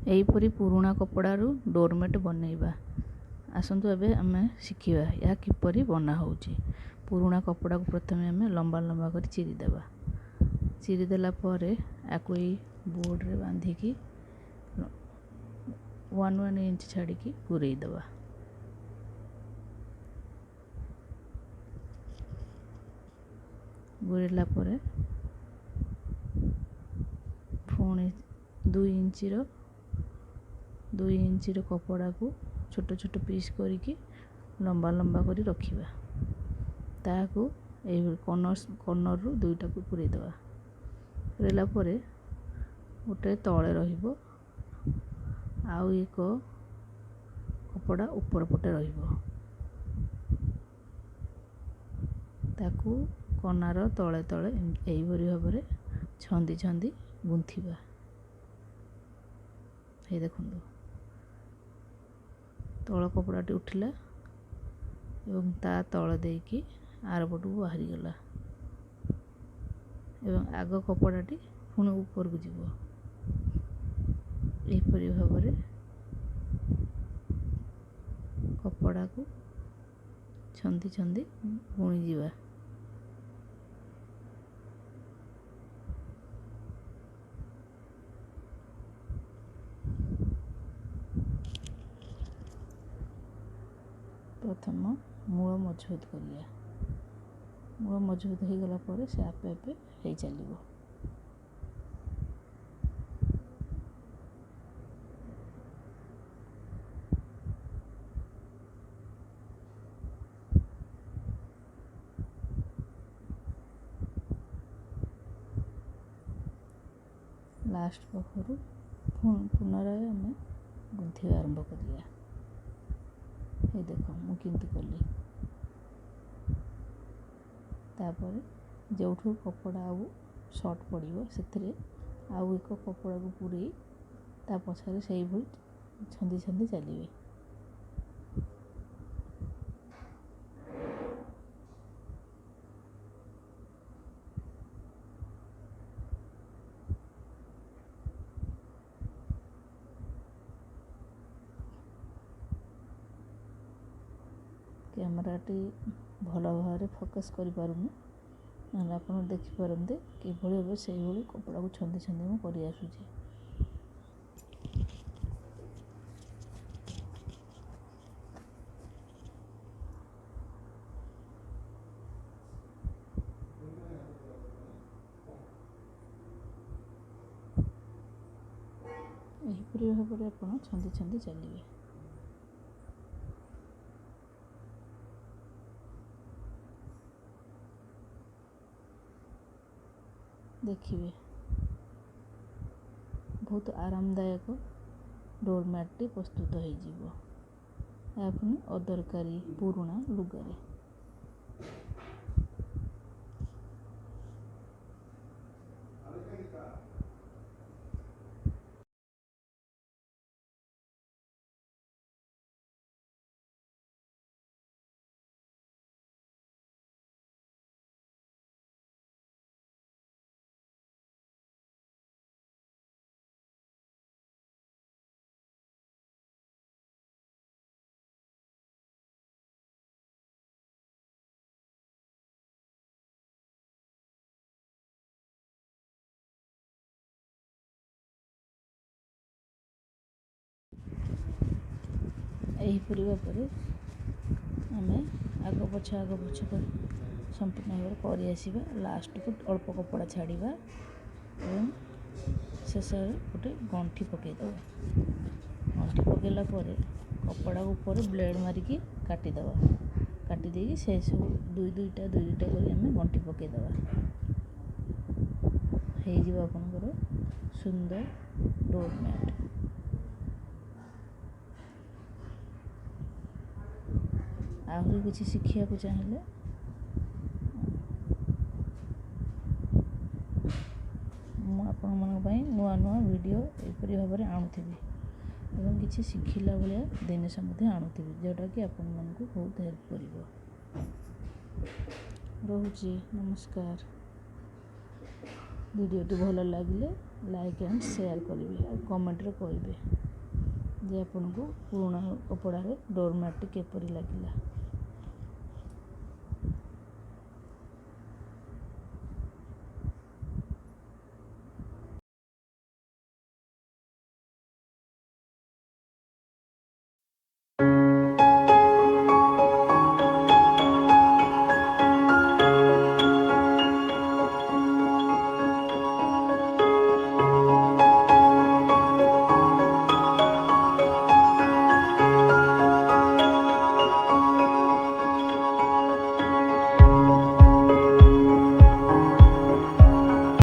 एहीपरि पुराणा कपड़ारू डोरमेट बनैबा। आसंतु एबे आमे शिखिबा या किपरि बना होउची। पुराणा कपड़ा को प्रथमे आमे लंबा लंबा कर चिरी देबा। चिरी देला परे आकु एई बोर्ड रे बांधी की 1 इंच छाड़ी की गुरई देबा। गुरेला परे पुणी 2 इंच रो कपड़ा को छोट छोट पीस करिकी लंबा लंबा करी रखिबा। ताकू ए कॉर्नर रू दुईटा को पुरे देबा। पुरेला परे गोटे तळे रहिबो आउ एक कपड़ा ऊपर पटे रहिबो। ताकू कनार तळे तळे एई भरी भाबरे छंदी छंदी गुंथिबा। हे देखंतु तळ कपड़ाटी उठिला एवं ता तळ देकी आर पटू बाहरी गला एवं आग कपड़ाटी पुणी ऊपर को जीवो। एहीपरि भाबरे कपड़ा को छंदी छंदी बुणी जीवा। प्रथम मूल मजबूत करिया। मूल मजबूत हो गला पर से आपे आपे हो चलिबो। लास्ट पाखरु पुनराय आमे गुंथि आरंभ करिया। हे देखो मु किंतु कली तापर जोठू कपड़ा आउ शॉर्ट पड़िबो सेथिरे आउ एक कपड़ा को पूरे ता पछारे सेही भली छंदी छंदी चलिबे। कैमराटी भल भाव फोकस करि पारुनी ना आपण देखि पारंते कि भली भाबे सेही भली कपड़ा को छंदी छंदी मु करि आसुची। एहीपरि भाबरे आपण छंदी छंदी चलिबे। देखिए बहुत आरामदायक डोरमेट प्रस्तुत हो अदरकारी पुराणा लुगारे। एहीपरि भाबरे आमे आग पछ संपूर्ण भाव कर आसवा। लास्ट को अल्प कपड़ा छाड़िबा एवं शेष गोटे गंठी पकईदबा। गंठी पकईला परे कपड़ा ऊपर ब्लेड मारिकी काटिदबा। काटी देकी से सब दुईटा कर आमे गंठी पकईदबा। हो जिवो आपनकर सुंदर डोरमेट। आहरी किसी शिखिया को चाहिए आपण नुआ नुआ वीडियो एपरी भाव में आणुथिबी एवं किसी शिखिला भाया जिनिस आणुथिबी जोटा कि आपण मानकु बहुत हेल्प करिवो। रहुची नमस्कार। ଭିଡ଼ିଓଟି ଭଲ ଲାଗିଲେ ଲାଇକ୍ ଆଣ୍ଡ ସେୟାର କରିବେ ଆଉ କମେଣ୍ଟରେ କହିବେ ଯେ ଆପଣଙ୍କୁ ପୁରୁଣା କପଡ଼ାରେ ଡୋର୍ ମ୍ୟାଟ୍ଟି କିପରି ଲାଗିଲା।